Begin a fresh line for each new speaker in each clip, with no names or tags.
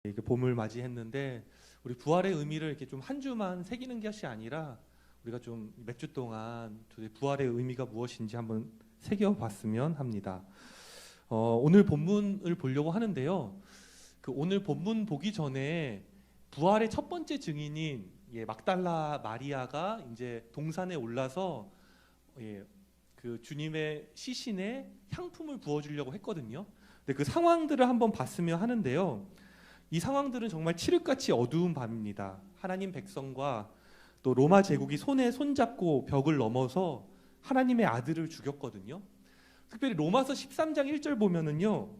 이렇게 봄을 맞이했는데 우리 부활의 의미를 이렇게 좀 한 주만 새기는 것이 아니라 우리가 좀 몇 주 동안 도대체 부활의 의미가 무엇인지 한번 새겨봤으면 합니다. 오늘 본문을 보려고 하는데요. 그 오늘 본문 보기 전에 부활의 첫 번째 증인인 막달라 마리아가 이제 동산에 올라서 그 주님의 시신에 향품을 부어주려고 했거든요. 근데 그 상황들을 한번 봤으면 하는데요. 이 상황들은 정말 칠흑같이 어두운 밤입니다. 하나님 백성과 또 로마 제국이 손에 손잡고 벽을 넘어서 하나님의 아들을 죽였거든요. 특별히 로마서 13장 1절 보면은요,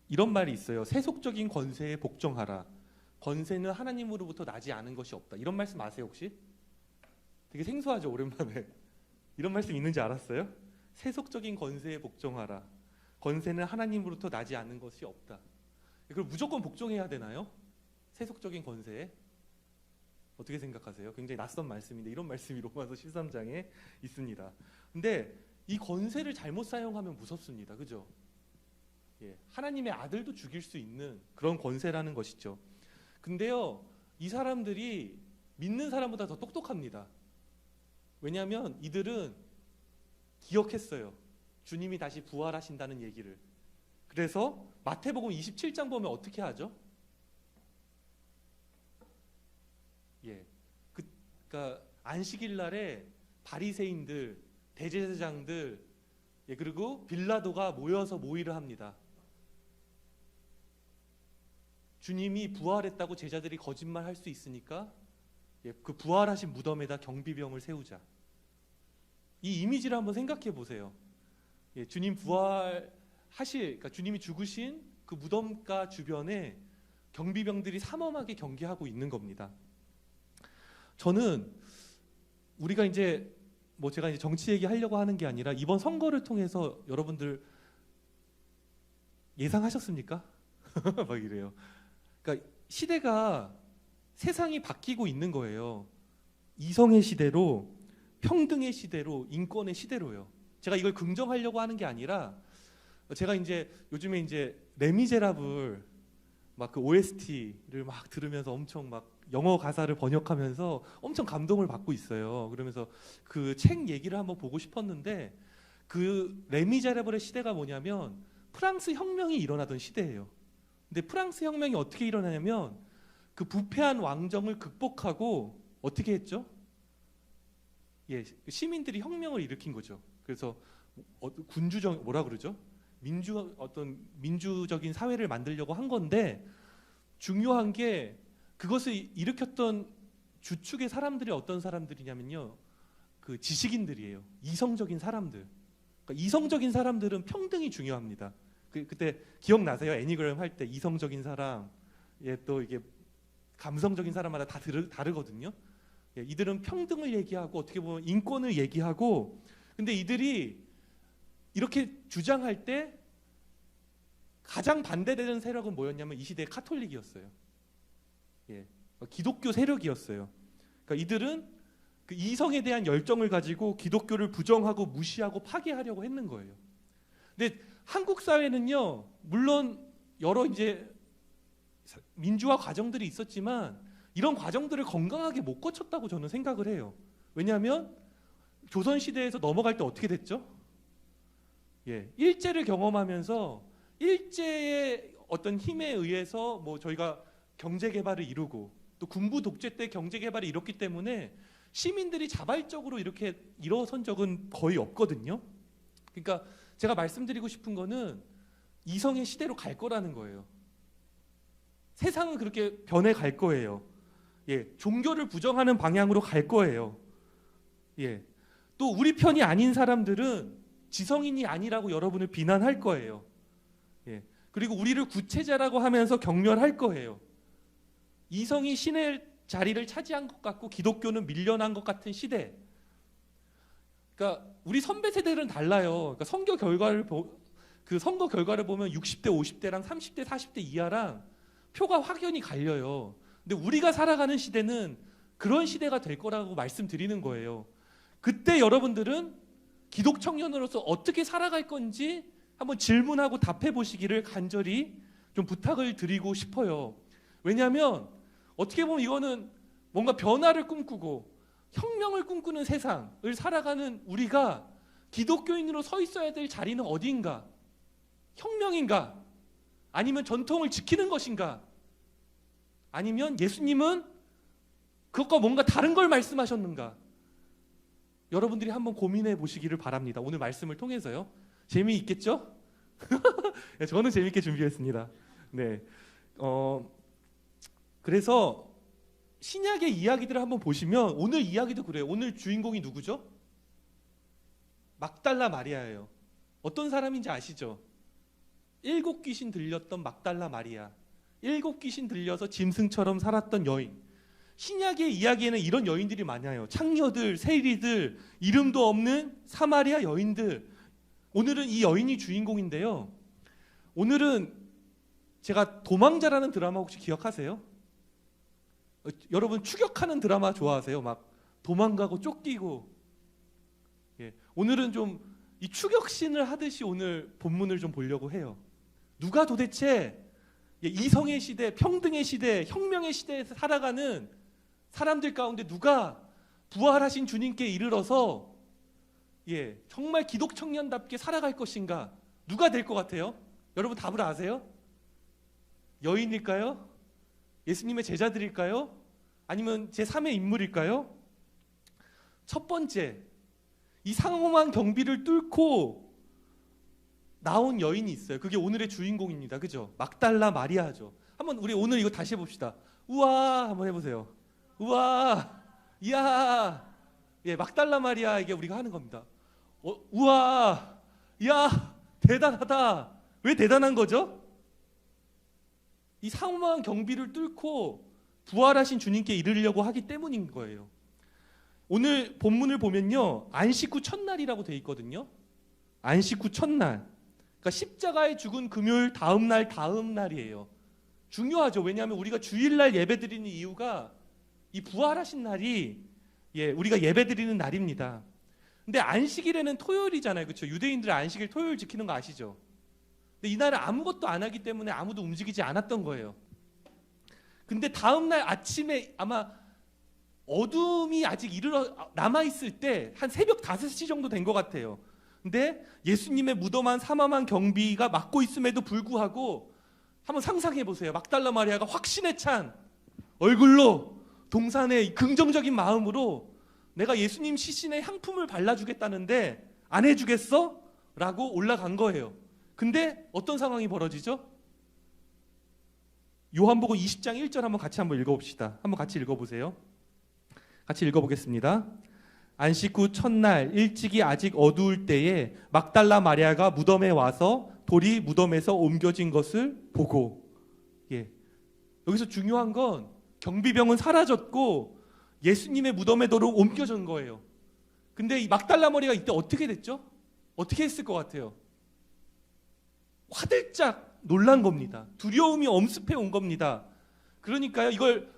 이런 말이 있어요. 세속적인 권세에 복종하라. 권세는 하나님으로부터 나지 않은 것이 없다. 이런 말씀 아세요 혹시? 되게 생소하죠, 오랜만에. 이런 말씀 있는지 알았어요? 세속적인 권세에 복종하라. 권세는 하나님으로부터 나지 않은 것이 없다. 그걸 무조건 복종해야 되나요? 세속적인 권세에? 어떻게 생각하세요? 굉장히 낯선 말씀인데 이런 말씀이 로마서 13장에 있습니다. 근데 이 권세를 잘못 사용하면 무섭습니다. 그죠? 하나님의 아들도 죽일 수 있는 그런 권세라는 것이죠. 근데요, 이 사람들이 믿는 사람보다 더 똑똑합니다. 왜냐하면 이들은 기억했어요. 주님이 다시 부활하신다는 얘기를. 그래서 마태복음 27장 보면 어떻게 하죠? 그러니까 안식일 날에 바리새인들, 대제사장들, 그리고 빌라도가 모여서 모의를 합니다. 주님이 부활했다고 제자들이 거짓말할 수 있으니까 그 부활하신 무덤에다 경비병을 세우자. 이 이미지를 한번 생각해 보세요. 주님 그러니까 주님이 죽으신 그 무덤가 주변에 경비병들이 삼엄하게 경계하고 있는 겁니다. 저는 우리가 이제 제가 이제 정치 얘기하려고 하는 게 아니라 이번 선거를 통해서 여러분들 예상하셨습니까? 막 이래요. 그러니까 시대가 세상이 바뀌고 있는 거예요. 이성의 시대로, 평등의 시대로, 인권의 시대로요. 제가 이걸 긍정하려고 하는 게 아니라 제가 이제 요즘에 이제 레미제라블 막 그 OST를 막 들으면서 엄청 막 영어 가사를 번역하면서 엄청 감동을 받고 있어요. 그러면서 그 책 얘기를 한번 보고 싶었는데 그 레미제라블의 시대가 뭐냐면 프랑스 혁명이 일어나던 시대예요. 근데 프랑스 혁명이 어떻게 일어나냐면 그 부패한 왕정을 극복하고 어떻게 했죠? 시민들이 혁명을 일으킨 거죠. 그래서 군주정 뭐라 그러죠? 민주적인 사회를 만들려고 한 건데 중요한 게 그것을 일으켰던 주축의 사람들이 어떤 사람들이냐면요, 그 지식인들이에요. 이성적인 사람들. 그러니까 이성적인 사람들은 평등이 중요합니다. 그때 기억나세요? 애니그램 할 때 이성적인 사람, 또 이게 감성적인 사람마다 다 다르거든요. 이들은 평등을 얘기하고 어떻게 보면 인권을 얘기하고, 근데 이들이 이렇게 주장할 때 가장 반대되는 세력은 뭐였냐면 이 시대의 카톨릭이었어요. 기독교 세력이었어요. 그러니까 이들은 그 이성에 대한 열정을 가지고 기독교를 부정하고 무시하고 파괴하려고 했는 거예요. 근데 한국 사회는요, 물론 여러 이제 민주화 과정들이 있었지만 이런 과정들을 건강하게 못 거쳤다고 저는 생각을 해요. 왜냐하면 조선 시대에서 넘어갈 때 어떻게 됐죠? 일제를 경험하면서 일제의 어떤 힘에 의해서 저희가 경제 개발을 이루고 또 군부 독재 때 경제 개발을 이뤘기 때문에 시민들이 자발적으로 이렇게 일어선 적은 거의 없거든요. 그러니까 제가 말씀드리고 싶은 거는 이성의 시대로 갈 거라는 거예요. 세상은 그렇게 변해 갈 거예요. 종교를 부정하는 방향으로 갈 거예요. 또 우리 편이 아닌 사람들은 지성인이 아니라고 여러분을 비난할 거예요. 그리고 우리를 구체자라고 하면서 경멸할 거예요. 이성이 신의 자리를 차지한 것 같고 기독교는 밀려난 것 같은 시대. 그러니까 우리 선배 세대들은 달라요. 그러니까 선거 결과를 보면 60대, 50대랑 30대, 40대 이하랑 표가 확연히 갈려요. 근데 우리가 살아가는 시대는 그런 시대가 될 거라고 말씀드리는 거예요. 그때 여러분들은 기독 청년으로서 어떻게 살아갈 건지 한번 질문하고 답해 보시기를 간절히 좀 부탁을 드리고 싶어요. 왜냐하면 어떻게 보면 이거는 뭔가 변화를 꿈꾸고 혁명을 꿈꾸는 세상을 살아가는 우리가 기독교인으로 서 있어야 될 자리는 어디인가? 혁명인가? 아니면 전통을 지키는 것인가? 아니면 예수님은 그것과 뭔가 다른 걸 말씀하셨는가? 여러분들이 한번 고민해 보시기를 바랍니다. 오늘 말씀을 통해서요. 재미있겠죠? 저는 재미있게 준비했습니다. 네. 그래서 신약의 이야기들을 한번 보시면 오늘 이야기도 그래요. 오늘 주인공이 누구죠? 막달라 마리아예요. 어떤 사람인지 아시죠? 7 귀신 들렸던 막달라 마리아. 7 귀신 들려서 짐승처럼 살았던 여인. 신약의 이야기에는 이런 여인들이 많아요. 창녀들, 세리들, 이름도 없는 사마리아 여인들. 오늘은 이 여인이 주인공인데요. 오늘은 제가 도망자라는 드라마 혹시 기억하세요? 여러분 추격하는 드라마 좋아하세요? 막 도망가고 쫓기고. 예, 오늘은 좀 이 추격신을 하듯이 오늘 본문을 좀 보려고 해요. 누가 도대체 이성의 시대, 평등의 시대, 혁명의 시대에서 살아가는 사람들 가운데 누가 부활하신 주님께 이르러서 정말 기독 청년답게 살아갈 것인가? 누가 될 것 같아요? 여러분 답을 아세요? 여인일까요? 예수님의 제자들일까요? 아니면 제3의 인물일까요? 첫 번째, 이 상엄한 경비를 뚫고 나온 여인이 있어요. 그게 오늘의 주인공입니다. 그죠? 막달라 마리아죠. 한번 우리 오늘 이거 다시 해봅시다. 우와 한번 해보세요. 우와, 이야, 막달라 마리아에게 우리가 하는 겁니다. 우와, 이야, 대단하다. 왜 대단한 거죠? 이 상엄한 경비를 뚫고 부활하신 주님께 이르려고 하기 때문인 거예요. 오늘 본문을 보면요, 안식 후 첫날이라고 돼 있거든요. 안식 후 첫날. 그러니까 십자가에 죽은 금요일 다음 날이에요. 중요하죠. 왜냐하면 우리가 주일날 예배드리는 이유가 이 부활하신 날이 우리가 예배드리는 날입니다. 근데 안식일에는 토요일이잖아요. 그렇죠? 유대인들 안식일 토요일 지키는 거 아시죠? 근데 이날은 아무것도 안 하기 때문에 아무도 움직이지 않았던 거예요. 근데 다음 날 아침에 아마 어둠이 아직 남아있을 때 한 새벽 5시 정도 된 것 같아요. 근데 예수님의 무덤한 삼엄한 경비가 막고 있음에도 불구하고 한번 상상해 보세요. 막달라 마리아가 확신에 찬 얼굴로 동산의 긍정적인 마음으로 내가 예수님 시신에 향품을 발라주겠다는데 안 해주겠어? 라고 올라간 거예요. 근데 어떤 상황이 벌어지죠? 요한복음 20장 1절 한번 읽어봅시다. 한번 같이 읽어보세요. 같이 읽어보겠습니다. 안식 후 첫날 일찍이 아직 어두울 때에 막달라 마리아가 무덤에 와서 돌이 무덤에서 옮겨진 것을 보고. 여기서 중요한 건 경비병은 사라졌고 예수님의 무덤의 돌은 옮겨진 거예요. 근데 이 막달라 마리아가 이때 어떻게 됐죠? 어떻게 했을 것 같아요? 화들짝 놀란 겁니다. 두려움이 엄습해 온 겁니다. 그러니까요, 이걸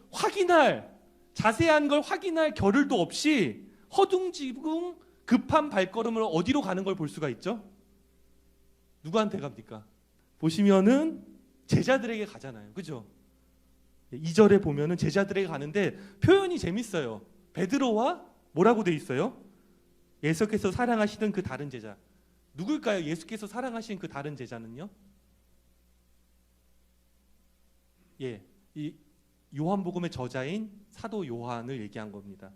자세한 걸 확인할 겨를도 없이 허둥지둥 급한 발걸음을 어디로 가는 걸 볼 수가 있죠? 누구한테 갑니까? 보시면은 제자들에게 가잖아요. 그죠? 2절에 보면은 제자들에게 가는데 표현이 재밌어요. 베드로와 뭐라고 돼 있어요? 예수께서 사랑하시던 그 다른 제자. 누굴까요? 예수께서 사랑하신 그 다른 제자는요? 이 요한복음의 저자인 사도 요한을 얘기한 겁니다.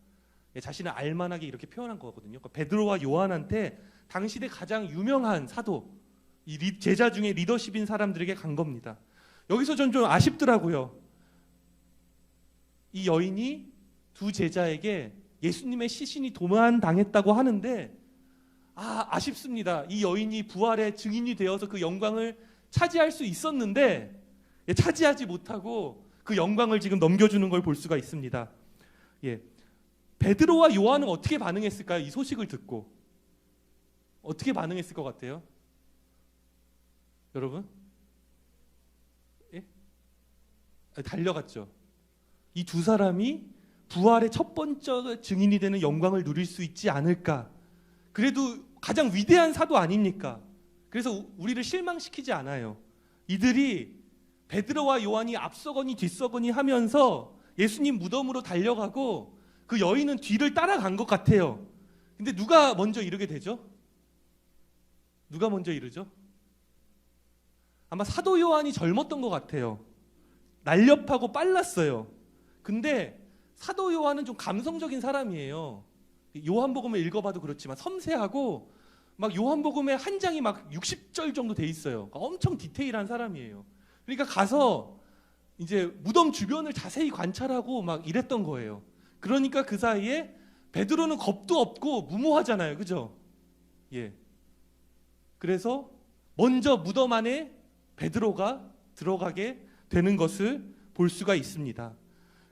자신을 알만하게 이렇게 표현한 거거든요. 그러니까 베드로와 요한한테 당시대 가장 유명한 사도, 이 제자 중에 리더십인 사람들에게 간 겁니다. 여기서 전 좀 아쉽더라고요. 이 여인이 두 제자에게 예수님의 시신이 도난당했다고 하는데 아쉽습니다. 이 여인이 부활의 증인이 되어서 그 영광을 차지할 수 있었는데 차지하지 못하고 그 영광을 지금 넘겨주는 걸 볼 수가 있습니다. 베드로와 요한은 어떻게 반응했을까요? 이 소식을 듣고 어떻게 반응했을 것 같아요? 여러분? 달려갔죠. 이 두 사람이 부활의 첫 번째 증인이 되는 영광을 누릴 수 있지 않을까? 그래도 가장 위대한 사도 아닙니까? 그래서 우리를 실망시키지 않아요. 이들이 베드로와 요한이 앞서거니 뒤서거니 하면서 예수님 무덤으로 달려가고 그 여인은 뒤를 따라간 것 같아요. 근데 누가 먼저 이르게 되죠? 누가 먼저 이르죠? 아마 사도 요한이 젊었던 것 같아요. 날렵하고 빨랐어요. 근데 사도 요한은 좀 감성적인 사람이에요. 요한복음을 읽어봐도 그렇지만 섬세하고 막 요한복음에 한 장이 막 60절 정도 돼 있어요. 엄청 디테일한 사람이에요. 그러니까 가서 이제 무덤 주변을 자세히 관찰하고 막 이랬던 거예요. 그러니까 그 사이에 베드로는 겁도 없고 무모하잖아요. 그죠? 예. 그래서 먼저 무덤 안에 베드로가 들어가게 되는 것을 볼 수가 있습니다.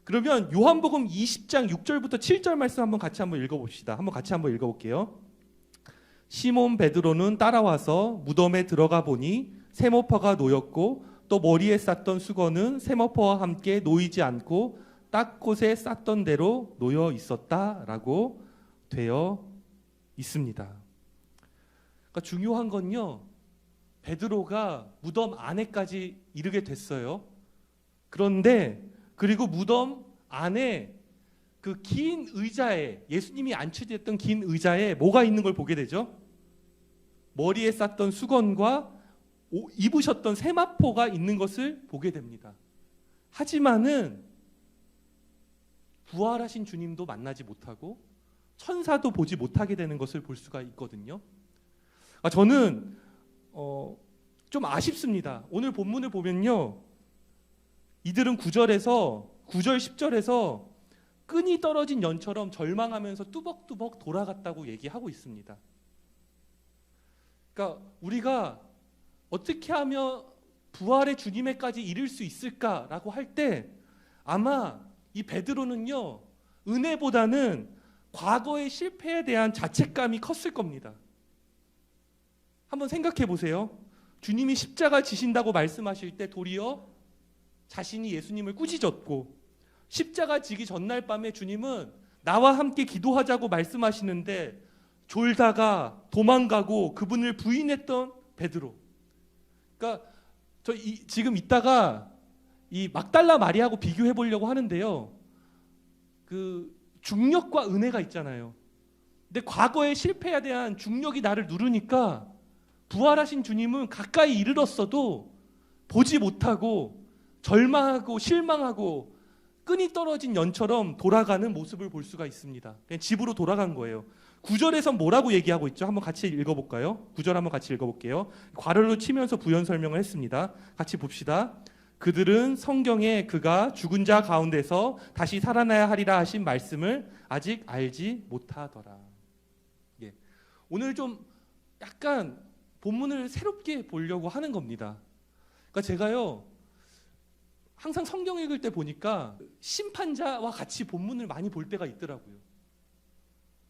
그러면 요한복음 20장 6절부터 7절 말씀 한번 같이 한번 읽어봅시다. 한번 같이 한번 읽어볼게요. 시몬 베드로는 따라와서 무덤에 들어가 보니 세모퍼가 놓였고 또 머리에 쌌던 수건은 세모퍼와 함께 놓이지 않고 딱 곳에 쌌던 대로 놓여 있었다라고 되어 있습니다. 그러니까 중요한 건요, 베드로가 무덤 안에까지 이르게 됐어요. 그런데 그리고 무덤 안에 그 긴 의자에, 예수님이 안치됐던 긴 의자에 뭐가 있는 걸 보게 되죠? 머리에 쌌던 수건과 입으셨던 세마포가 있는 것을 보게 됩니다. 하지만은 부활하신 주님도 만나지 못하고 천사도 보지 못하게 되는 것을 볼 수가 있거든요. 저는 좀 아쉽습니다. 오늘 본문을 보면요, 이들은 9절 10절에서 끈이 떨어진 연처럼 절망하면서 뚜벅뚜벅 돌아갔다고 얘기하고 있습니다. 그러니까 우리가 어떻게 하면 부활의 주님에까지 이를 수 있을까라고 할 때 아마 이 베드로는요, 은혜보다는 과거의 실패에 대한 자책감이 컸을 겁니다. 한번 생각해 보세요. 주님이 십자가 지신다고 말씀하실 때 도리어 자신이 예수님을 꾸짖었고, 십자가 지기 전날 밤에 주님은 나와 함께 기도하자고 말씀하시는데 졸다가 도망가고 그분을 부인했던 베드로. 그러니까 지금 이따가 이 막달라 마리아하고 비교해 보려고 하는데요, 그 중력과 은혜가 있잖아요. 근데 과거의 실패에 대한 중력이 나를 누르니까 부활하신 주님은 가까이 이르렀어도 보지 못하고 절망하고 실망하고 끈이 떨어진 연처럼 돌아가는 모습을 볼 수가 있습니다. 그냥 집으로 돌아간 거예요. 9절에서 뭐라고 얘기하고 있죠? 한번 같이 읽어볼까요? 9절 한번 같이 읽어볼게요. 괄호를 치면서 부연 설명을 했습니다. 같이 봅시다. 그들은 성경에 그가 죽은 자 가운데서 다시 살아나야 하리라 하신 말씀을 아직 알지 못하더라. 예. 오늘 좀 약간 본문을 새롭게 보려고 하는 겁니다. 그러니까 제가요, 항상 성경 읽을 때 보니까 심판자와 같이 본문을 많이 볼 때가 있더라고요.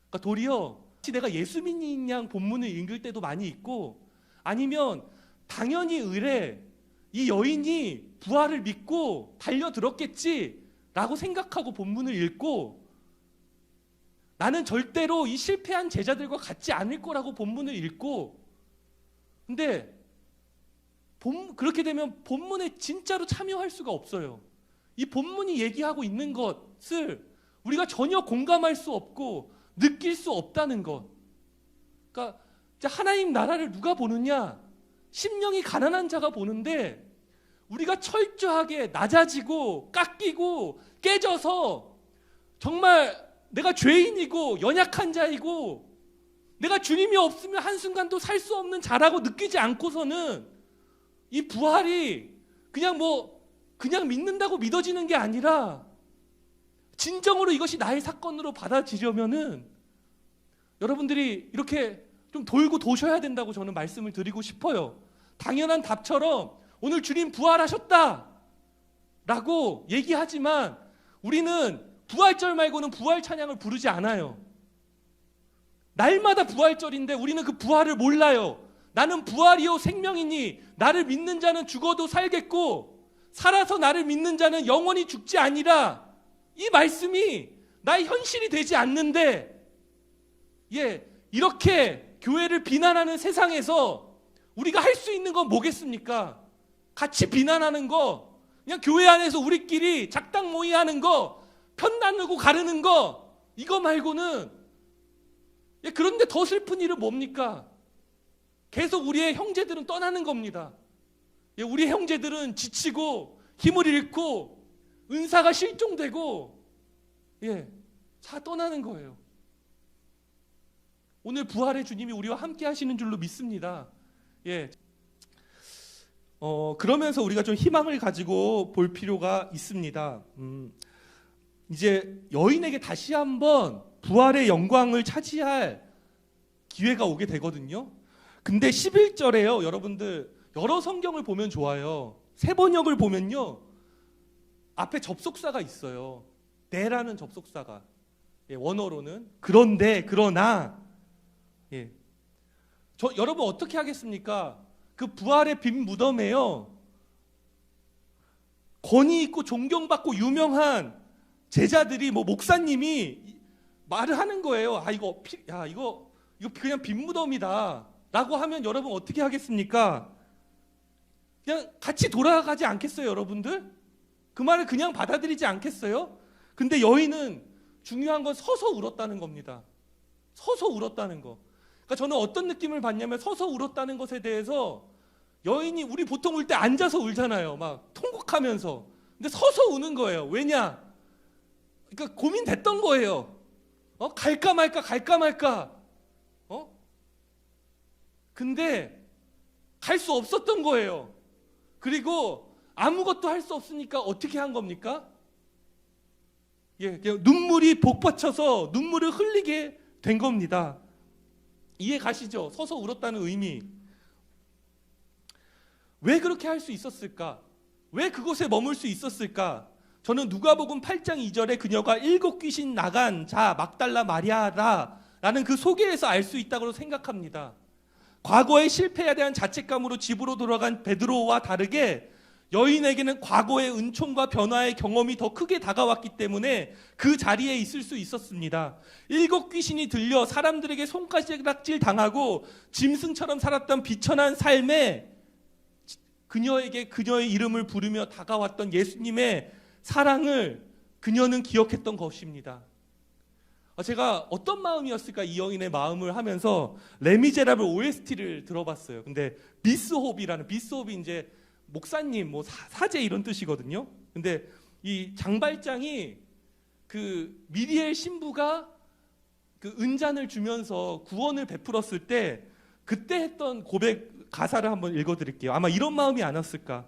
그러니까 도리어 내가 예수 믿는 양 본문을 읽을 때도 많이 있고, 아니면 당연히 의뢰 이 여인이 부활을 믿고 달려들었겠지라고 생각하고 본문을 읽고, 나는 절대로 이 실패한 제자들과 같지 않을 거라고 본문을 읽고, 근데 그렇게 되면 본문에 진짜로 참여할 수가 없어요. 이 본문이 얘기하고 있는 것을 우리가 전혀 공감할 수 없고 느낄 수 없다는 것. 그러니까 하나님 나라를 누가 보느냐? 심령이 가난한 자가 보는데, 우리가 철저하게 낮아지고 깎이고 깨져서 정말 내가 죄인이고 연약한 자이고 내가 주님이 없으면 한순간도 살 수 없는 자라고 느끼지 않고서는 이 부활이 그냥 믿는다고 믿어지는 게 아니라 진정으로 이것이 나의 사건으로 받아들이려면은 여러분들이 이렇게 좀 돌고 도셔야 된다고 저는 말씀을 드리고 싶어요. 당연한 답처럼 오늘 주님 부활하셨다 라고 얘기하지만 우리는 부활절 말고는 부활 찬양을 부르지 않아요. 날마다 부활절인데 우리는 그 부활을 몰라요. 나는 부활이요 생명이니 나를 믿는 자는 죽어도 살겠고 살아서 나를 믿는 자는 영원히 죽지 아니라, 이 말씀이 나의 현실이 되지 않는데, 이렇게 교회를 비난하는 세상에서 우리가 할 수 있는 건 뭐겠습니까?
같이 비난하는 거, 그냥 교회 안에서 우리끼리 작당 모의하는 거, 편 나누고 가르는 거, 이거 말고는, 그런데 더 슬픈 일은 뭡니까? 계속 우리의 형제들은 떠나는 겁니다. 우리 형제들은 지치고 힘을 잃고 은사가 실종되고 다 떠나는 거예요. 오늘 부활의 주님이 우리와 함께 하시는 줄로 믿습니다. 그러면서 우리가 좀 희망을 가지고 볼 필요가 있습니다. 이제 여인에게 다시 한번 부활의 영광을 차지할 기회가 오게 되거든요. 근데 11절에요. 여러분들 여러 성경을 보면 좋아요. 새 번역을 보면요. 앞에 접속사가 있어요. 네라는 접속사가. 원어로는. 그런데 그러나 여러분 어떻게 하겠습니까? 그 부활의 빈 무덤에요. 권위 있고 존경받고 유명한 제자들이 목사님이 말을 하는 거예요. 이거 그냥 빈 무덤이다 라고 하면 여러분 어떻게 하겠습니까? 그냥 같이 돌아가지 않겠어요, 여러분들? 그 말을 그냥 받아들이지 않겠어요? 근데 여인은 중요한 건 서서 울었다는 겁니다. 서서 울었다는 거. 그러니까 저는 어떤 느낌을 받냐면 서서 울었다는 것에 대해서 여인이 우리 보통 울 때 앉아서 울잖아요. 막 통곡하면서. 근데 서서 우는 거예요. 왜냐? 그러니까 고민됐던 거예요. 갈까 말까 갈까 말까. 근데 갈 수 없었던 거예요. 그리고 아무것도 할 수 없으니까 어떻게 한 겁니까? 그냥 눈물이 복받쳐서 눈물을 흘리게 된 겁니다. 이해 가시죠? 서서 울었다는 의미. 왜 그렇게 할 수 있었을까? 왜 그곳에 머물 수 있었을까? 저는 누가복음 8장 2절에 그녀가 7 귀신 나간 자 막달라 마리아라는 그 소개에서 알 수 있다고 생각합니다. 과거의 실패에 대한 자책감으로 집으로 돌아간 베드로와 다르게 여인에게는 과거의 은총과 변화의 경험이 더 크게 다가왔기 때문에 그 자리에 있을 수 있었습니다. 7 귀신이 들려 사람들에게 손가락질 당하고 짐승처럼 살았던 비천한 삶에 그녀에게 그녀의 이름을 부르며 다가왔던 예수님의 사랑을 그녀는 기억했던 것입니다. 제가 어떤 마음이었을까 이 여인의 마음을 하면서 레미제라블 OST를 들어봤어요. 근데 비스홉이 이제 목사님, 사제 이런 뜻이거든요. 근데 이 장발장이 그 미리엘 신부가 그 은잔을 주면서 구원을 베풀었을 때 그때 했던 고백 가사를 한번 읽어드릴게요. 아마 이런 마음이 아니었을까.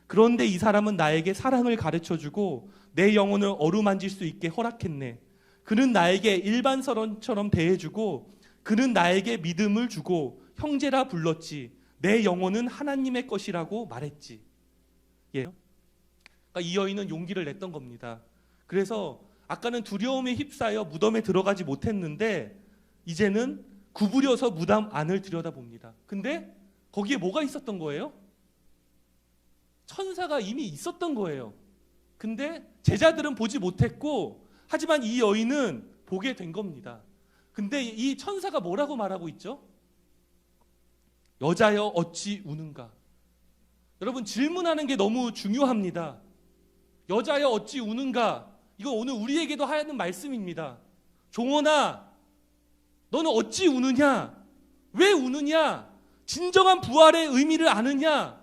그런데 이 사람은 나에게 사랑을 가르쳐주고 내 영혼을 어루만질 수 있게 허락했네. 그는 나에게 일반 사람처럼 대해주고 그는 나에게 믿음을 주고 형제라 불렀지. 내 영혼은 하나님의 것이라고 말했지. 그러니까 이 여인은 용기를 냈던 겁니다. 그래서 아까는 두려움에 휩싸여 무덤에 들어가지 못했는데 이제는 구부려서 무덤 안을 들여다봅니다. 근데 거기에 뭐가 있었던 거예요? 천사가 이미 있었던 거예요. 근데 제자들은 보지 못했고 하지만 이 여인은 보게 된 겁니다. 근데 이 천사가 뭐라고 말하고 있죠? 여자여 어찌 우는가? 여러분 질문하는 게 너무 중요합니다. 여자여 어찌 우는가? 이거 오늘 우리에게도 하는 말씀입니다. 종원아, 너는 어찌 우느냐? 왜 우느냐? 진정한 부활의 의미를 아느냐?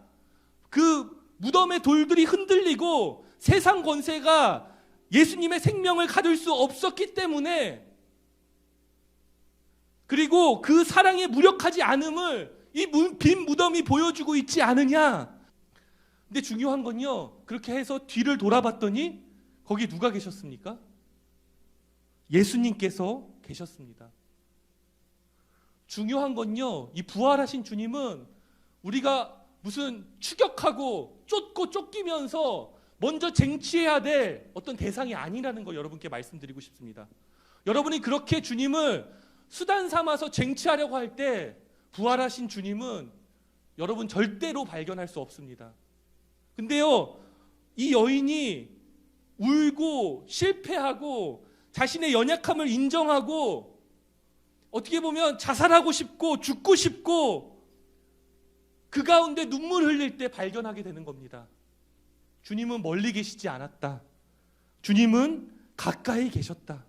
그 무덤의 돌들이 흔들리고 세상 권세가 예수님의 생명을 가둘 수 없었기 때문에, 그리고 그 사랑에 무력하지 않음을 이 빈 무덤이 보여주고 있지 않으냐? 근데 중요한 건요, 그렇게 해서 뒤를 돌아봤더니 거기 누가 계셨습니까? 예수님께서 계셨습니다. 중요한 건요, 이 부활하신 주님은 우리가 무슨 추격하고 쫓고 쫓기면서 먼저 쟁취해야 될 어떤 대상이 아니라는 거 여러분께 말씀드리고 싶습니다. 여러분이 그렇게 주님을 수단 삼아서 쟁취하려고 할 때 부활하신 주님은 여러분 절대로 발견할 수 없습니다. 근데요, 이 여인이 울고 실패하고 자신의 연약함을 인정하고 어떻게 보면 자살하고 싶고 죽고 싶고 그 가운데 눈물 흘릴 때 발견하게 되는 겁니다. 주님은 멀리 계시지 않았다. 주님은 가까이 계셨다.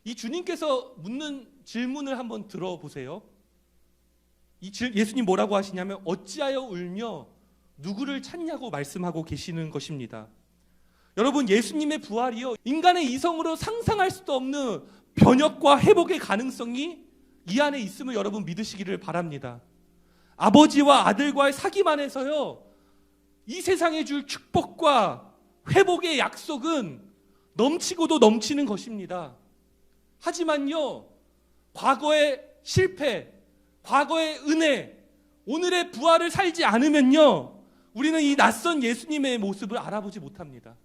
이 주님께서 묻는 질문을 한번 들어보세요. 예수님 뭐라고 하시냐면 어찌하여 울며 누구를 찾냐고 말씀하고 계시는 것입니다. 여러분, 예수님의 부활이요, 인간의 이성으로 상상할 수도 없는 변혁과 회복의 가능성이 이 안에 있음을 여러분 믿으시기를 바랍니다. 아버지와 아들과의 사귐 안에서요, 이 세상에 줄 축복과 회복의 약속은 넘치고도 넘치는 것입니다. 하지만요, 과거의 실패, 과거의 은혜, 오늘의 부활을 살지 않으면요, 우리는 이 낯선 예수님의 모습을 알아보지 못합니다.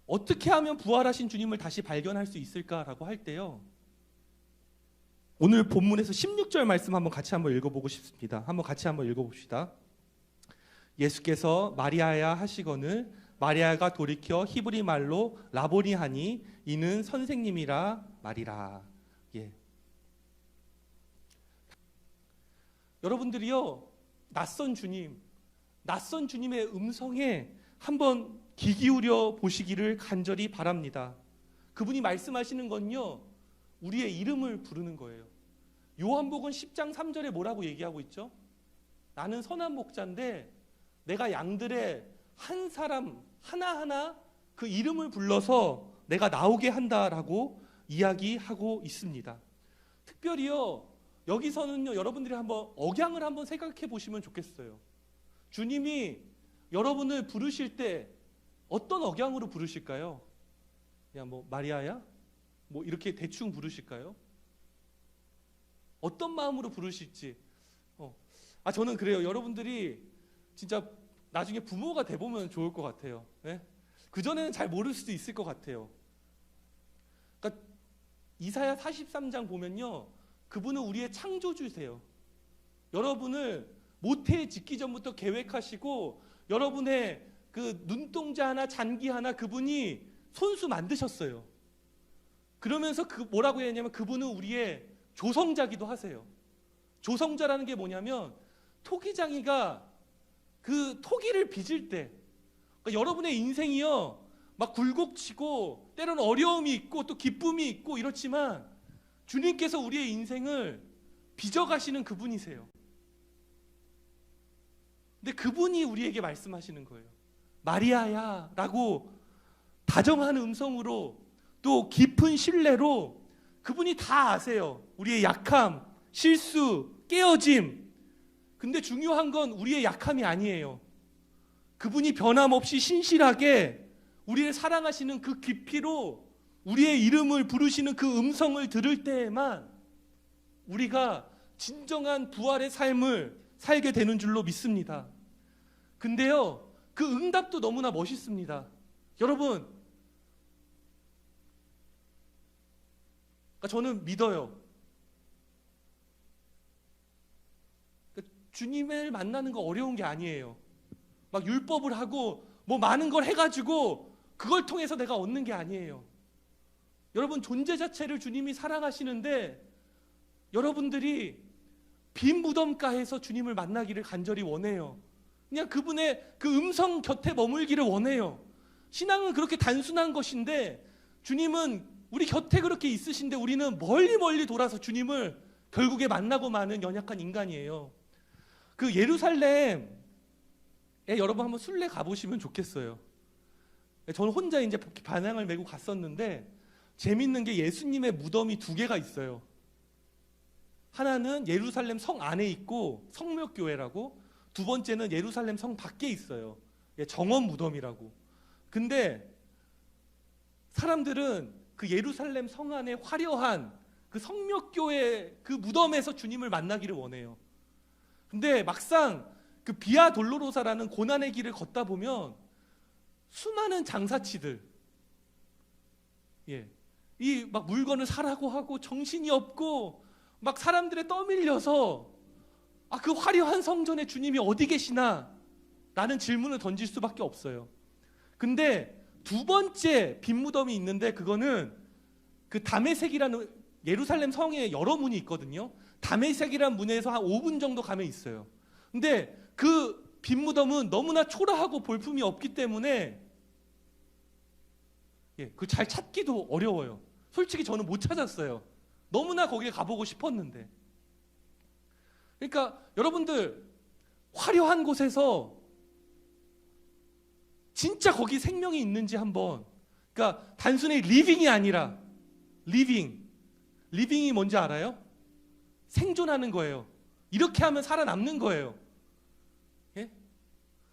어떻게 하면 부활하신 주님을 다시 발견할 수 있을까라고 할 때요, 오늘 본문에서 16절 말씀 한번 읽어보고 싶습니다. 같이 한번 읽어봅시다. 예수께서 마리아야 하시거늘 마리아가 돌이켜 히브리 말로 라보니 하니 이는 선생님이라 말이라. 예. 여러분들이요, 낯선 주님의 음성에 한번 귀 기울여 보시기를 간절히 바랍니다. 그분이 말씀하시는 건요, 우리의 이름을 부르는 거예요. 요한복음 10장 3절에 뭐라고 얘기하고 있죠? 나는 선한 목자인데 내가 양들의 한 사람 하나하나 그 이름을 불러서 내가 나오게 한다라고 이야기하고 있습니다. 특별히요, 여기서는요, 여러분들이 한번 억양을 한번 생각해 보시면 좋겠어요. 주님이 여러분을 부르실 때 어떤 억양으로 부르실까요? 그냥 뭐 마리아야? 뭐 이렇게 대충 부르실까요? 어떤 마음으로 부르실지. 저는 그래요. 여러분들이 진짜 나중에 부모가 돼보면 좋을 것 같아요. 네? 그전에는 잘 모를 수도 있을 것 같아요. 그러니까 이사야 43장 보면요, 그분은 우리의 창조주세요. 여러분을 모태에 짓기 전부터 계획하시고 여러분의 그 눈동자 하나 잔기 하나 그분이 손수 만드셨어요. 그러면서 뭐라고 했냐면 그분은 우리의 조성자기도 하세요. 조성자라는 게 뭐냐면 토기장이가 그 토기를 빚을 때, 그러니까 여러분의 인생이요, 막 굴곡치고 때로는 어려움이 있고 또 기쁨이 있고 이렇지만 주님께서 우리의 인생을 빚어가시는 그분이세요. 근데 그분이 우리에게 말씀하시는 거예요. 마리아야 라고 다정한 음성으로 또 깊은 신뢰로 그분이 다 아세요. 우리의 약함, 실수, 깨어짐. 근데 중요한 건 우리의 약함이 아니에요. 그분이 변함없이 신실하게 우리를 사랑하시는 그 깊이로 우리의 이름을 부르시는 그 음성을 들을 때에만 우리가 진정한 부활의 삶을 살게 되는 줄로 믿습니다. 근데요, 그 응답도 너무나 멋있습니다. 여러분, 저는 믿어요. 주님을 만나는 거 어려운 게 아니에요. 막 율법을 하고 뭐 많은 걸 해가지고 그걸 통해서 내가 얻는 게 아니에요. 여러분, 존재 자체를 주님이 사랑하시는데 여러분들이 빈 무덤가에서 주님을 만나기를 간절히 원해요. 그냥 그분의 그 음성 곁에 머물기를 원해요. 신앙은 그렇게 단순한 것인데 주님은 우리 곁에 그렇게 있으신데 우리는 멀리 멀리 돌아서 주님을 결국에 만나고 마는 연약한 인간이에요. 그 예루살렘에 여러분 한번 순례 가보시면 좋겠어요. 저는 혼자 이제 반향을 메고 갔었는데 재밌는 게 예수님의 무덤이 2개가 있어요. 하나는 예루살렘 성 안에 있고 성묘교회라고, 두 번째는 예루살렘 성 밖에 있어요. 정원 무덤이라고. 근데 사람들은 그 예루살렘 성 안에 화려한 그 성묘교회 그 무덤에서 주님을 만나기를 원해요. 근데 막상 그 비아 돌로로사라는 고난의 길을 걷다 보면 수많은 장사치들, 이 막 물건을 사라고 하고 정신이 없고 막 사람들에 떠밀려서 그 화려한 성전에 주님이 어디 계시나 라는 질문을 던질 수밖에 없어요. 근데 두 번째 빈 무덤이 있는데 그거는 그 다메섹이라는 예루살렘 성에 여러 문이 있거든요. 다메섹이라는 문에서 한 5분 정도 가면 있어요. 근데 그 빈무덤은 너무나 초라하고 볼품이 없기 때문에 그 잘 찾기도 어려워요. 솔직히 저는 못 찾았어요. 너무나 거기에 가보고 싶었는데. 그러니까 여러분들 화려한 곳에서 진짜 거기 생명이 있는지 한번, 그러니까 단순히 리빙이 아니라 리빙이 뭔지 알아요? 생존하는 거예요. 이렇게 하면 살아남는 거예요. 예?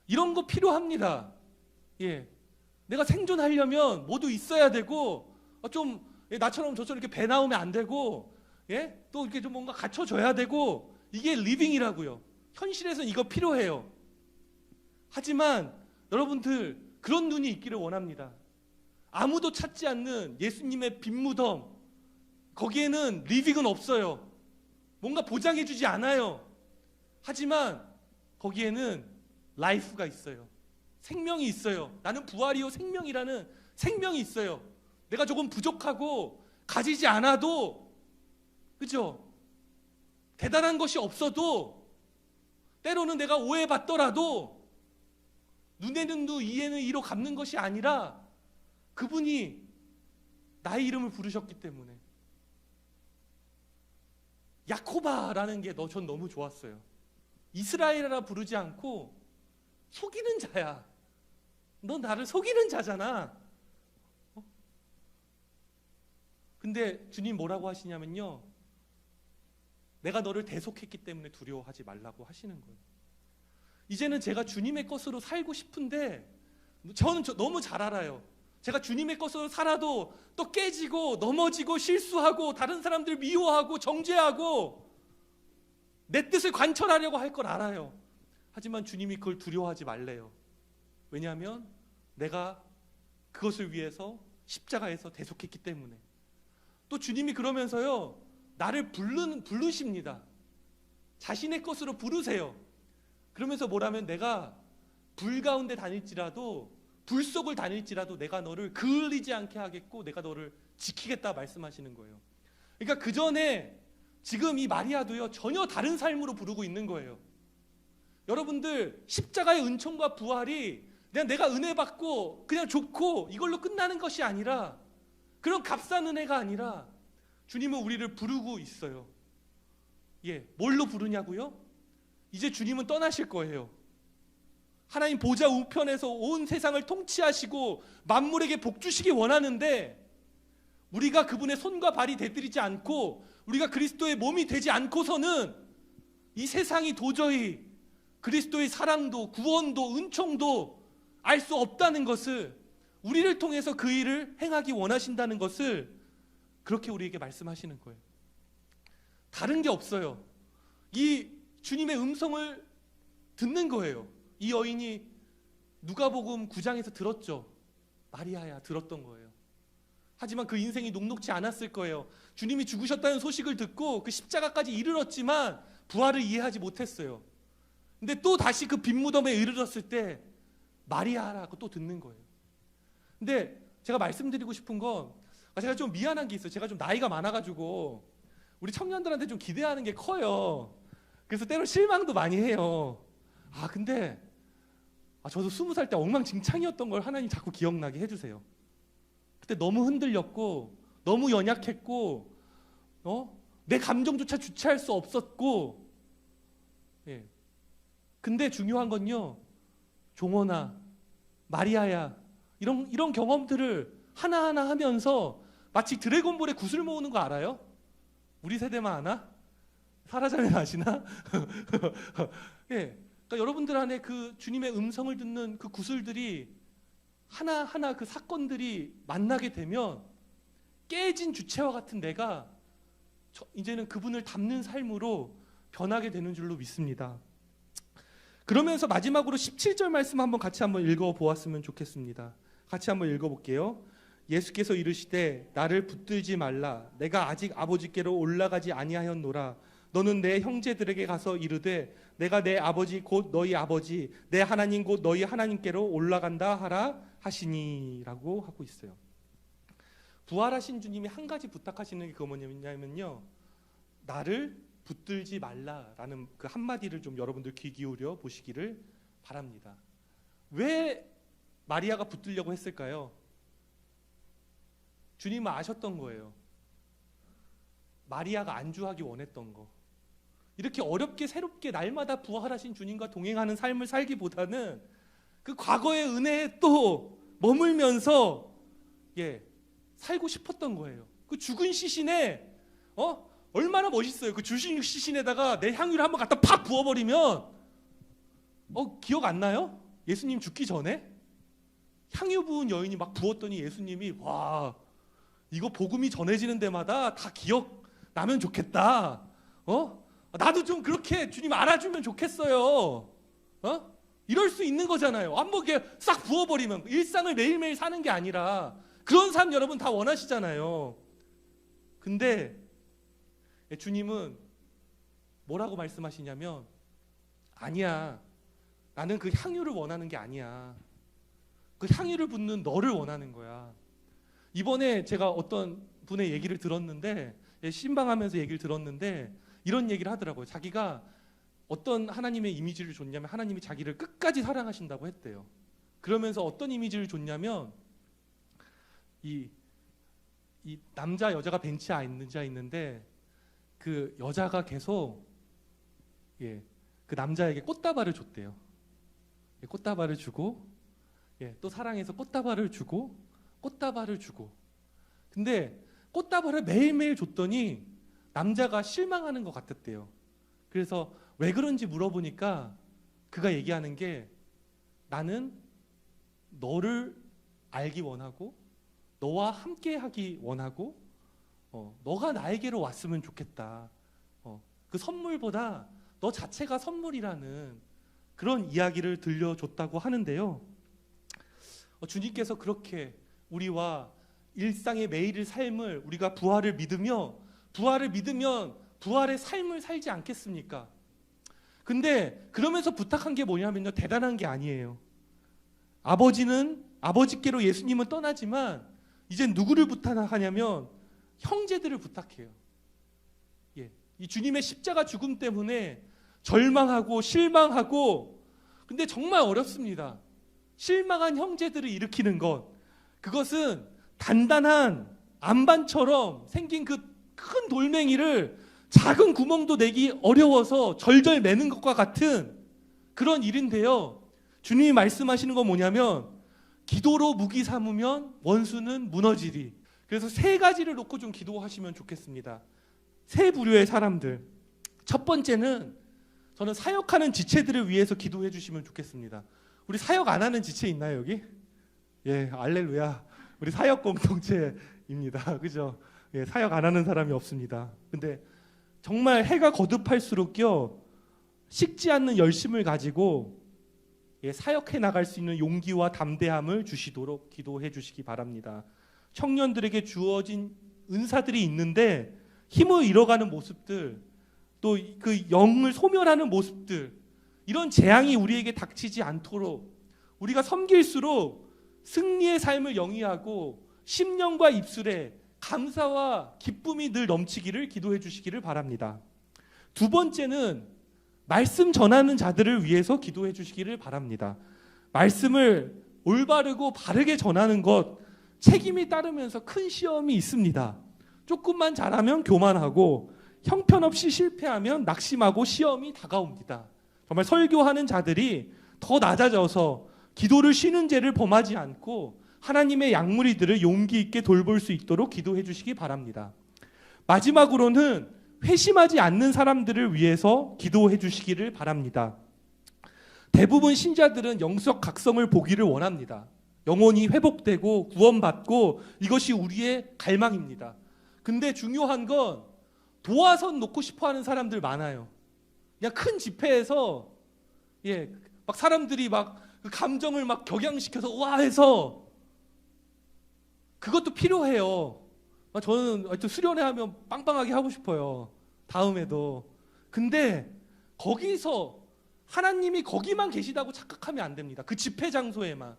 이런 거 필요합니다. 예. 내가 생존하려면 모두 있어야 되고, 좀 나처럼 저처럼 이렇게 배 나오면 안 되고, 예? 또 이렇게 좀 뭔가 갖춰줘야 되고, 이게 리빙이라고요. 현실에서는 이거 필요해요. 하지만 여러분들 그런 눈이 있기를 원합니다. 아무도 찾지 않는 예수님의 빈무덤, 거기에는 리빙은 없어요. 뭔가 보장해주지 않아요. 하지만 거기에는 라이프가 있어요. 생명이 있어요. 나는 부활이요 생명이라는 생명이 있어요. 내가 조금 부족하고 가지지 않아도, 그죠? 대단한 것이 없어도, 때로는 내가 오해받더라도 눈에는 눈, 이에는 이로 갚는 것이 아니라 그분이 나의 이름을 부르셨기 때문에. 야코바라는 게 전 너무 좋았어요. 이스라엘이라 부르지 않고 속이는 자야. 너 나를 속이는 자잖아. 근데 주님 뭐라고 하시냐면요, 내가 너를 대속했기 때문에 두려워하지 말라고 하시는 거예요. 이제는 제가 주님의 것으로 살고 싶은데, 저는 너무 잘 알아요. 제가 주님의 것으로 살아도 또 깨지고 넘어지고 실수하고 다른 사람들 미워하고 정죄하고 내 뜻을 관철하려고 할 걸 알아요. 하지만 주님이 그걸 두려워하지 말래요. 왜냐하면 내가 그것을 위해서 십자가에서 대속했기 때문에. 또 주님이 그러면서요, 나를 부르십니다. 자신의 것으로 부르세요. 그러면서 뭐라면, 내가 불 가운데 다닐지라도, 불 속을 다닐지라도 내가 너를 그을리지 않게 하겠고 내가 너를 지키겠다 말씀하시는 거예요. 그러니까 그 전에 지금 이 마리아도요, 전혀 다른 삶으로 부르고 있는 거예요. 여러분들, 십자가의 은총과 부활이 그냥 내가 은혜 받고 그냥 좋고 이걸로 끝나는 것이 아니라, 그런 값싼 은혜가 아니라 주님은 우리를 부르고 있어요. 뭘로 부르냐고요? 이제 주님은 떠나실 거예요. 하나님 보좌 우편에서 온 세상을 통치하시고 만물에게 복 주시기 원하는데, 우리가 그분의 손과 발이 되드리지 않고 우리가 그리스도의 몸이 되지 않고서는 이 세상이 도저히 그리스도의 사랑도 구원도 은총도 알 수 없다는 것을, 우리를 통해서 그 일을 행하기 원하신다는 것을 그렇게 우리에게 말씀하시는 거예요. 다른 게 없어요. 이 주님의 음성을 듣는 거예요. 이 여인이 누가복음 9장에서 들었죠. 마리아야, 들었던 거예요. 하지만 그 인생이 녹록지 않았을 거예요. 주님이 죽으셨다는 소식을 듣고 그 십자가까지 이르렀지만 부활을 이해하지 못했어요. 근데 또 다시 그 빈무덤에 이르렀을 때 마리아라고 또 듣는 거예요. 근데 제가 말씀드리고 싶은 건, 제가 좀 미안한 게 있어요. 제가 좀 나이가 많아가지고 우리 청년들한테 좀 기대하는 게 커요. 그래서 때로 실망도 많이 해요. 근데 저도 20살 때 엉망진창이었던 걸 하나님 자꾸 기억나게 해주세요. 그때 너무 흔들렸고 너무 연약했고 내 감정조차 주체할 수 없었고. 근데 중요한 건요, 종원아, 마리아야, 이런 경험들을 하나하나 하면서 마치 드래곤볼에 구슬 모으는 거 알아요? 우리 세대만 아나? 사라자면 아시나? 그러니까 여러분들 안에 그 주님의 음성을 듣는 그 구슬들이 하나하나, 그 사건들이 만나게 되면 깨진 주체와 같은 내가 이제는 그분을 닮는 삶으로 변하게 되는 줄로 믿습니다. 그러면서 마지막으로 17절 말씀 같이 한번 읽어보았으면 좋겠습니다. 같이 한번 읽어볼게요. 예수께서 이르시되 나를 붙들지 말라. 내가 아직 아버지께로 올라가지 아니하였노라. 너는 내 형제들에게 가서 이르되 내가 내 아버지 곧 너희 아버지, 내 하나님 곧 너희 하나님께로 올라간다 하라 하시니라고 하고 있어요. 부활하신 주님이 한 가지 부탁하시는 게 뭐냐면요, 나를 붙들지 말라라는 그 한마디를 좀 여러분들 귀 기울여 보시기를 바랍니다. 왜 마리아가 붙들려고 했을까요? 주님은 아셨던 거예요. 마리아가 안주하기 원했던 거. 이렇게 어렵게 새롭게 날마다 부활하신 주님과 동행하는 삶을 살기보다는 그 과거의 은혜에 또 머물면서 살고 싶었던 거예요. 그 죽은 시신에 얼마나 멋있어요. 그 죽은 시신에다가 내 향유를 한번 갖다 팍 부어버리면 기억 안 나요? 예수님 죽기 전에 향유 부은 여인이 막 부었더니 예수님이 와, 이거 복음이 전해지는 데마다 다 기억 나면 좋겠다. 나도 좀 그렇게 주님 알아주면 좋겠어요. 이럴 수 있는 거잖아요. 한번 이렇게 싹 부어버리면 일상을 매일매일 사는 게 아니라 그런 삶 여러분 다 원하시잖아요. 근데 주님은 뭐라고 말씀하시냐면 아니야, 나는 그 향유를 원하는 게 아니야. 그 향유를 붓는 너를 원하는 거야. 이번에 제가 어떤 분의 얘기를 들었는데, 신방하면서 얘기를 들었는데 이런 얘기를 하더라고요. 자기가 어떤 하나님의 이미지를 줬냐면 하나님이 자기를 끝까지 사랑하신다고 했대요. 그러면서 어떤 이미지를 줬냐면 이 남자 여자가 벤치에 앉아 있는데 그 여자가 계속 그 남자에게 꽃다발을 줬대요. 꽃다발을 주고 또 사랑해서 꽃다발을 주고 꽃다발을 주고. 근데 꽃다발을 매일매일 줬더니 남자가 실망하는 것 같았대요. 그래서 왜 그런지 물어보니까 그가 얘기하는 게 나는 너를 알기 원하고 너와 함께 하기 원하고 너가 나에게로 왔으면 좋겠다. 그 선물보다 너 자체가 선물이라는 그런 이야기를 들려줬다고 하는데요. 주님께서 그렇게 우리와 일상의 매일의 삶을 우리가 부활을 믿으면 부활의 삶을 살지 않겠습니까? 근데 그러면서 부탁한 게 뭐냐면요, 대단한 게 아니에요. 아버지께로 예수님은 떠나지만 이제 누구를 부탁하냐면 형제들을 부탁해요. 이 주님의 십자가 죽음 때문에 절망하고 실망하고, 근데 정말 어렵습니다. 실망한 형제들을 일으키는 것, 그것은 단단한 안반처럼 생긴 그 큰 돌멩이를 작은 구멍도 내기 어려워서 절절 매는 것과 같은 그런 일인데요. 주님이 말씀하시는 건 뭐냐면 기도로 무기 삼으면 원수는 무너지리. 그래서 세 가지를 놓고 좀 기도하시면 좋겠습니다. 세 부류의 사람들. 첫 번째는 저는 사역하는 지체들을 위해서 기도해 주시면 좋겠습니다. 우리 사역 안 하는 지체 있나요, 여기? 알렐루야. 우리 사역 공동체입니다. 그죠? 사역 안 하는 사람이 없습니다. 근데 정말 해가 거듭할수록요, 식지 않는 열심을 가지고 사역해 나갈 수 있는 용기와 담대함을 주시도록 기도해 주시기 바랍니다. 청년들에게 주어진 은사들이 있는데 힘을 잃어가는 모습들, 또 그 영을 소멸하는 모습들, 이런 재앙이 우리에게 닥치지 않도록 우리가 섬길수록 승리의 삶을 영위하고 심령과 입술에 감사와 기쁨이 늘 넘치기를 기도해 주시기를 바랍니다. 두 번째는 말씀 전하는 자들을 위해서 기도해 주시기를 바랍니다. 말씀을 올바르고 바르게 전하는 것, 책임이 따르면서 큰 시험이 있습니다. 조금만 잘하면 교만하고 형편없이 실패하면 낙심하고 시험이 다가옵니다. 정말 설교하는 자들이 더 낮아져서 기도를 쉬는 죄를 범하지 않고 하나님의 양무리들을 용기 있게 돌볼 수 있도록 기도해 주시기 바랍니다. 마지막으로는 회심하지 않는 사람들을 위해서 기도해 주시기를 바랍니다. 대부분 신자들은 영적 각성을 보기를 원합니다. 영혼이 회복되고 구원받고 이것이 우리의 갈망입니다. 근데 중요한 건 도화선 놓고 싶어하는 사람들 많아요. 그냥 큰 집회에서 막 사람들이 막 그 감정을 막 격양시켜서 우아해서, 그것도 필요해요. 저는 하여튼 수련회 하면 빵빵하게 하고 싶어요, 다음에도. 근데 거기서 하나님이 거기만 계시다고 착각하면 안 됩니다. 그 집회 장소에만.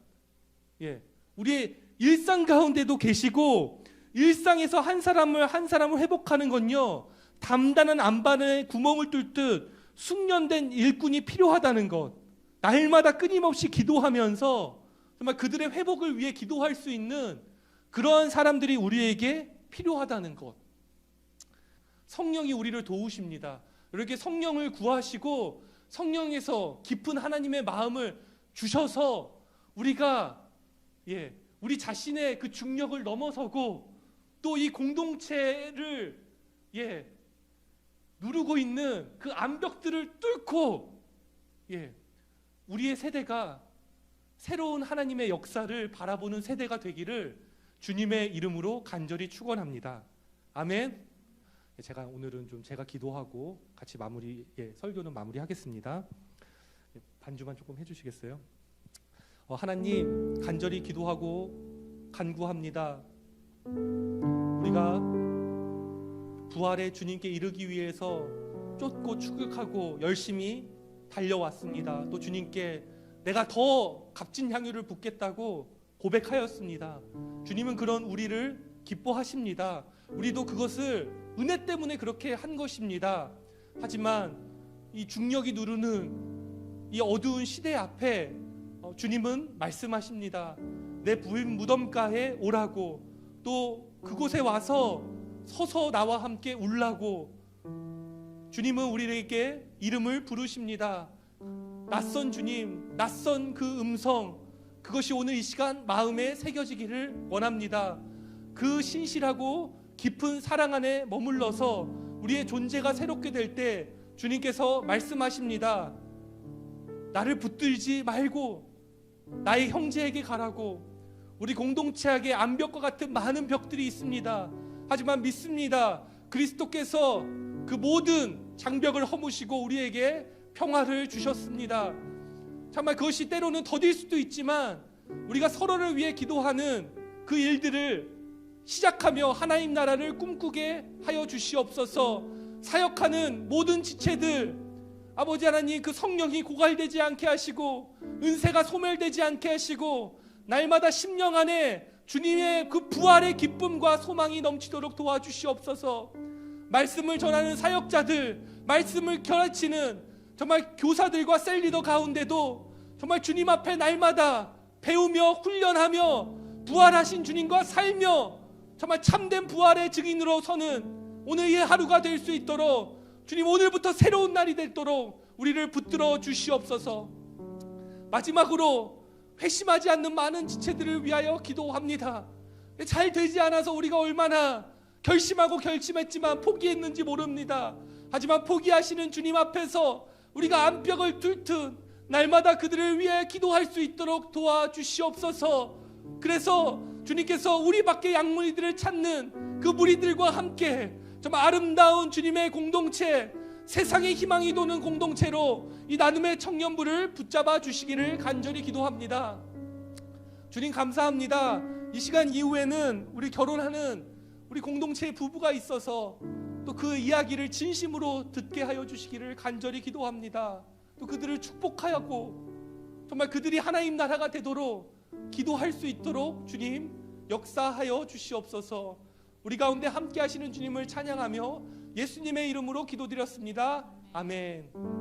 우리의 일상 가운데도 계시고 일상에서 한 사람을 회복하는 건요, 단단한 안반에 구멍을 뚫듯 숙련된 일꾼이 필요하다는 것. 날마다 끊임없이 기도하면서 정말 그들의 회복을 위해 기도할 수 있는 그러한 사람들이 우리에게 필요하다는 것. 성령이 우리를 도우십니다. 이렇게 성령을 구하시고 성령에서 깊은 하나님의 마음을 주셔서 우리가 우리 자신의 그 중력을 넘어서고 또 이 공동체를 누르고 있는 그 암벽들을 뚫고 우리의 세대가 새로운 하나님의 역사를 바라보는 세대가 되기를 주님의 이름으로 간절히 축원합니다. 아멘. 제가 오늘은 좀 제가 기도하고 같이 설교는 마무리하겠습니다. 반주만 조금 해주시겠어요? 하나님, 간절히 기도하고 간구합니다. 우리가 부활의 주님께 이르기 위해서 쫓고 추격하고 열심히 달려왔습니다. 또 주님께 내가 더 값진 향유를 붓겠다고 고백하였습니다. 주님은 그런 우리를 기뻐하십니다. 우리도 그것을 은혜 때문에 그렇게 한 것입니다. 하지만 이 중력이 누르는 이 어두운 시대 앞에 주님은 말씀하십니다. 내 부인 무덤가에 오라고, 또 그곳에 와서 서서 나와 함께 울라고. 주님은 우리에게 이름을 부르십니다. 낯선 주님, 낯선 그 음성, 그것이 오늘 이 시간 마음에 새겨지기를 원합니다. 그 신실하고 깊은 사랑 안에 머물러서 우리의 존재가 새롭게 될 때 주님께서 말씀하십니다. 나를 붙들지 말고 나의 형제에게 가라고. 우리 공동체에게 암벽과 같은 많은 벽들이 있습니다. 하지만 믿습니다. 그리스도께서 그 모든 장벽을 허무시고 우리에게 평화를 주셨습니다. 정말 그것이 때로는 더딜 수도 있지만 우리가 서로를 위해 기도하는 그 일들을 시작하며 하나님 나라를 꿈꾸게 하여 주시옵소서. 사역하는 모든 지체들, 아버지 하나님, 그 성령이 고갈되지 않게 하시고 은혜가 소멸되지 않게 하시고 날마다 심령 안에 주님의 그 부활의 기쁨과 소망이 넘치도록 도와주시옵소서. 말씀을 전하는 사역자들, 말씀을 가르치는 정말 교사들과 셀리더 가운데도 정말 주님 앞에 날마다 배우며 훈련하며 부활하신 주님과 살며 정말 참된 부활의 증인으로 서는 오늘 이 하루가 될 수 있도록 주님, 오늘부터 새로운 날이 되도록 우리를 붙들어 주시옵소서. 마지막으로 회심하지 않는 많은 지체들을 위하여 기도합니다. 잘 되지 않아서 우리가 얼마나 결심하고 결심했지만 포기했는지 모릅니다. 하지만 포기하시는 주님 앞에서 우리가 암벽을 뚫듯 날마다 그들을 위해 기도할 수 있도록 도와주시옵소서. 그래서 주님께서 우리 밖에 양무리들을 찾는 그 무리들과 함께 정말 아름다운 주님의 공동체, 세상의 희망이 도는 공동체로 이 나눔의 청년부를 붙잡아 주시기를 간절히 기도합니다. 주님 감사합니다. 이 시간 이후에는 우리 결혼하는 우리 공동체의 부부가 있어서 또 그 이야기를 진심으로 듣게 하여 주시기를 간절히 기도합니다. 또 그들을 축복하였고 정말 그들이 하나님 나라가 되도록 기도할 수 있도록 주님 역사하여 주시옵소서. 우리 가운데 함께 하시는 주님을 찬양하며 예수님의 이름으로 기도드렸습니다. 아멘.